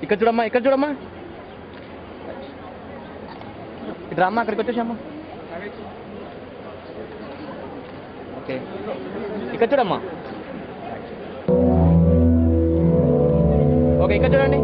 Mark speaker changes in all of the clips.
Speaker 1: ఇక్కడ చూడమ్మా, ఇక్కడ చూడమ్మా. ఇక్కడ అమ్మా, అక్కడికి వచ్చేసామ్మా. ఓకే, ఇక్కడ చూడమ్మా. ఓకే, ఇక్కడ చూడండి.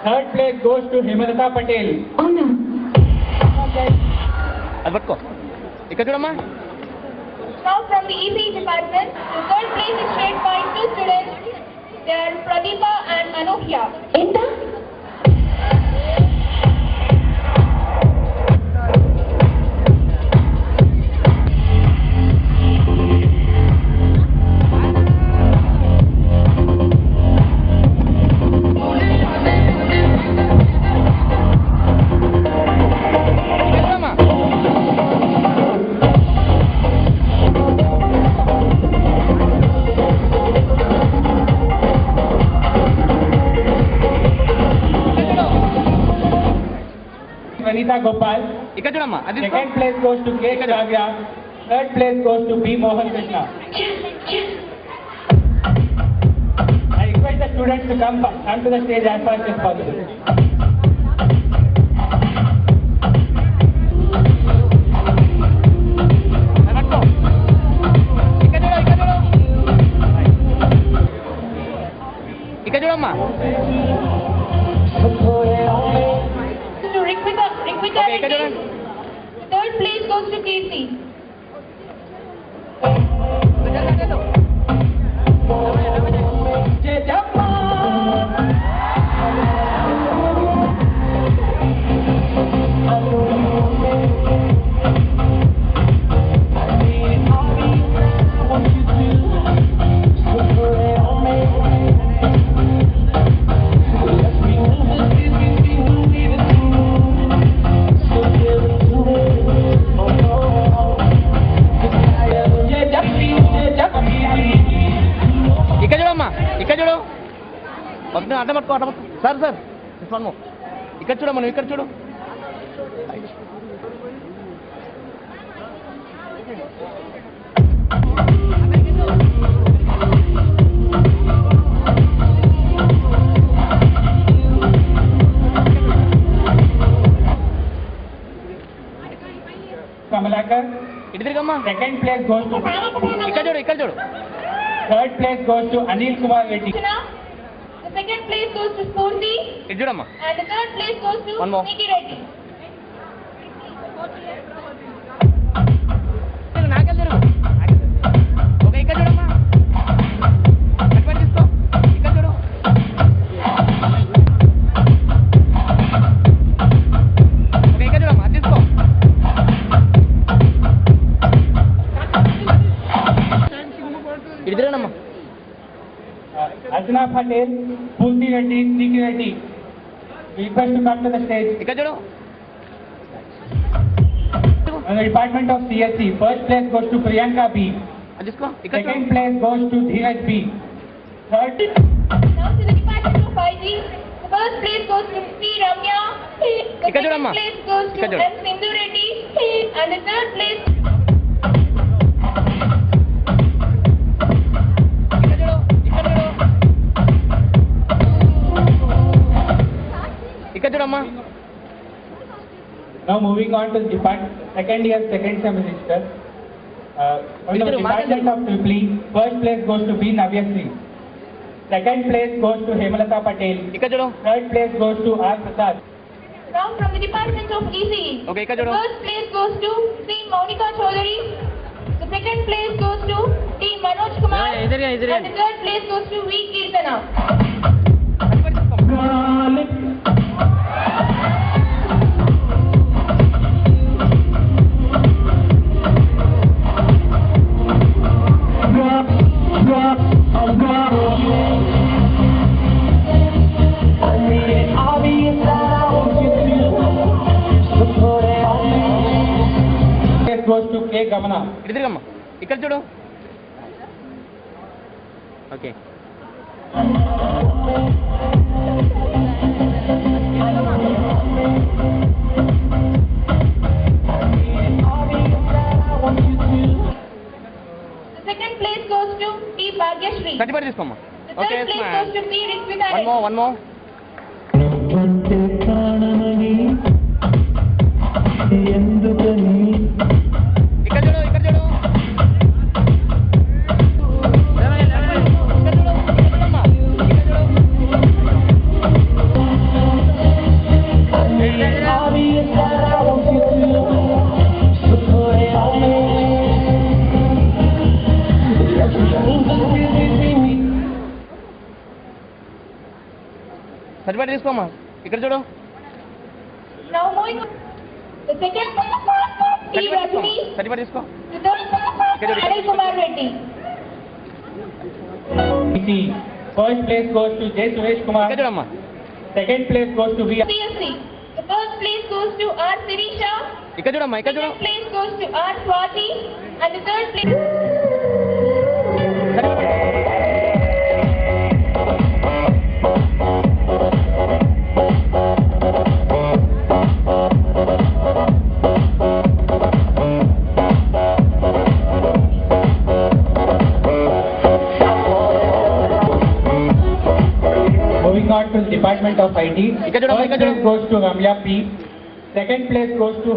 Speaker 2: Third place goes to Hemalata Patel.
Speaker 1: అది పట్టుకో. ఇక్కడ చూడమ్మా.
Speaker 3: Now from the EC department, the third place is shared by two students. They are Pradeepa and Anukya. Enta?
Speaker 2: Vanita Gopal.
Speaker 1: ఇక్కడ చూడమ్మా. అది
Speaker 2: Second place goes to K. Kavya. Third place goes to B. Mohan Krishna. I request the students to come to the stage as fast as possible.
Speaker 1: పట్టుకో. ఇక్కడ చూడు, ఇక్కడ చూడు. ఇక్కడ చూడమ్మా.
Speaker 3: To Rikwita
Speaker 1: Okay, ఇక్కడ
Speaker 3: Reddy.
Speaker 1: చూడండి.
Speaker 3: Third place goes to Casey.
Speaker 1: ఇక్కడ చూడమ్మా, ఇక్కడ చూడు. పక్కన అడ్డం పట్టుకో, అడ్డం పట్టుకో. సార్ సార్ మనము ఇక్కడ చూడమ్మా, నువ్వు ఇక్కడ చూడు.
Speaker 2: Kamalakar.
Speaker 1: ఇటు తిరిగమ్మా.
Speaker 2: Second place goes to.
Speaker 1: ఇక్కడ చూడు, ఇక్కడ చూడు.
Speaker 2: Third place goes to Anil Kumar Reddy.
Speaker 3: Krishna. The second place goes to Spurti.
Speaker 1: ఇటు చూడమ్మా.
Speaker 3: And the third place goes to
Speaker 1: One more.
Speaker 3: Nikki Reddy.
Speaker 1: నాకెళ్ళి తిరుగు. ఓకే, ఇక్కడ చూడమ్మా. అడ్వాన్స్ తీసుకో. ఇక్కడ చూడు. ఓకే, ఇక్కడ చూడమ్మా. అది తీసుకో. ఇటు తిరగనమ్మా.
Speaker 2: Archana Patel, Pulti Reddy, Nikki Reddy. Request to come to the stage.
Speaker 1: ఇక్కడ చూడు.
Speaker 2: On the Department of CSE, first place goes to Priyanka B.
Speaker 1: అది తీసుకో. ఇక్కడ
Speaker 2: Second
Speaker 1: చూడు.
Speaker 2: place goes to Dheeraj B. Third,
Speaker 3: Now to the department of IG. The first place goes to P. Ramya. The
Speaker 1: ఇక్కడ
Speaker 3: second
Speaker 1: చూడమ్మా.
Speaker 3: place goes to
Speaker 1: ఇక్కడ చూడు.
Speaker 3: M. Sindhu Reddy. And the third place
Speaker 1: ఇక్కడ చూడు. ఇక్కడ చూడు. ఇక్కడ చూడమ్మా.
Speaker 2: now moving on to the second year, second semester. On the Department of Triply, first place goes to B. Navyasri. Second place goes to Hemalata Patel.
Speaker 1: ఇక్కడ చూడు.
Speaker 2: Third place goes to R. Prasad.
Speaker 3: now from the department of ECE.
Speaker 1: Okay, ఇక్కడ
Speaker 3: The
Speaker 1: చూడు.
Speaker 3: first place goes to C. Monica Chaudhary. The second place goes to T. Manoj Kumar.
Speaker 1: ఎదురుగా, ఎదురుగా.
Speaker 3: And the third place goes to V. Kirtana.
Speaker 2: K. Gamana.
Speaker 1: ఇటు తిరగమ్మా ఇక్కడ చూడు okay
Speaker 3: The second place goes to P. Bhagyashree.
Speaker 1: Certificate తీసుకోమ్మా
Speaker 3: The
Speaker 1: okay
Speaker 3: third place goes to P. Ritvika.
Speaker 1: One more ఇక్కడ చూడు ఇక్కడ చూడు సర్టిఫికేట్ తీసుకోమ్మా ఇక్కడ చూడు
Speaker 3: Now moving on. The second place P. Rajni.
Speaker 1: Certificate తీసుకో
Speaker 3: The third place Anil Kumar Reddy.
Speaker 2: C. First place goes to J. Suresh Kumar.
Speaker 1: ఇక్కడ చూడమ్మా
Speaker 2: Second place goes to V.
Speaker 3: CSC. The first place goes to R. Sirisha.
Speaker 1: ఇక్కడ చూడమ్మా ఇక్కడ చూడు
Speaker 3: Second place goes to R. Swati. And the third place.
Speaker 2: Moving on to the Department of IT.
Speaker 1: ఇక్కడ చూడమ్మా
Speaker 2: First
Speaker 1: ఇక్కడ
Speaker 2: place
Speaker 1: చూడు
Speaker 2: goes to Ramya P. Second place goes to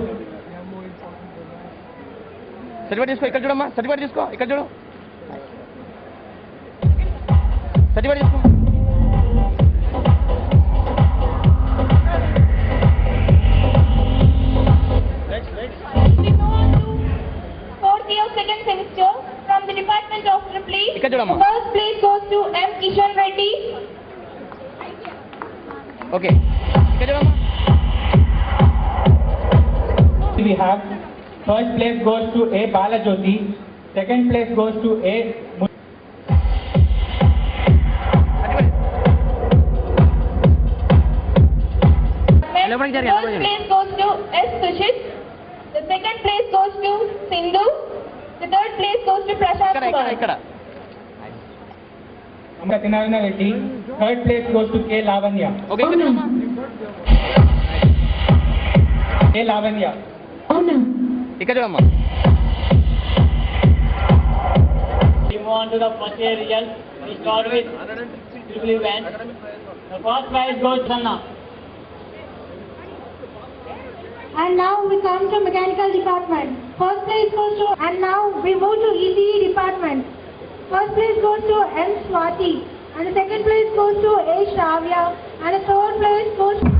Speaker 1: certificate తీసుకో ఇక్కడ చూడమ్మా సర్టిఫికేట్ తీసుకో ఇక్కడ చూడు సర్టిఫికేట్ తీసుకో
Speaker 3: We move on to fourth year second semester from the Department of Tripoli.
Speaker 1: ఇక్కడ చూడమ్మా
Speaker 3: The first place goes to M. Kishan Reddy.
Speaker 1: Okay ఇక్కడ చూడమ్మా
Speaker 2: we have first place goes to A. Balajyoti. Second place goes to A.
Speaker 3: The first place goes to S. Sushit. The second place goes to Sindhu. The third place goes to Prashant
Speaker 1: ఇక్కడ ఇక్కడ
Speaker 3: Kumar.
Speaker 1: ఇక్కడ
Speaker 2: Satyarana Reddy. Third place goes to K. Lavanya.
Speaker 1: Okay ఇక్కడ చూడమ్మా
Speaker 2: K. Lavanya.
Speaker 1: ఇక్కడ చూడమ్మా
Speaker 4: We move on to the first year results. We start with triple event. The first prize goes to Sanna.
Speaker 5: And now we come to mechanical department. First place goes to, and now we move to ECE department. First place goes to M. Swati, and the second place goes to A. Shravya, and the third place goes to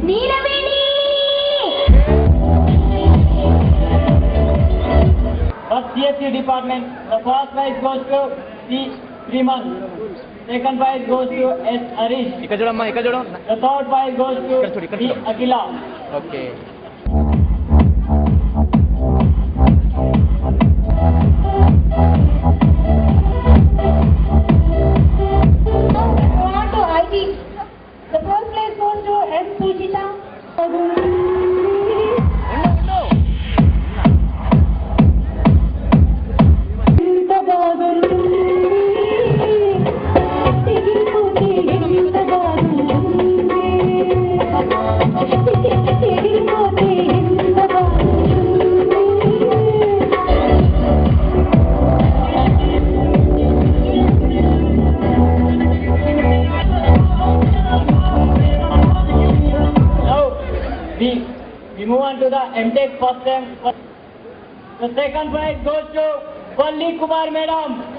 Speaker 5: Neelamani.
Speaker 4: First CSC department. The first prize goes to C. Sriman. Second prize goes to S. Harish.
Speaker 1: ఇక్కడ చూడమ్మా ఇక్కడ చూడు
Speaker 4: The third prize goes to
Speaker 1: ఇక్కడ
Speaker 4: C.
Speaker 1: చూడు.
Speaker 4: Akila.
Speaker 1: Okay
Speaker 5: Go on to IT. The first place goes to M. Sujita.
Speaker 4: Now we move on to the MTech first time. The second prize goes to Valli Kumar Madam.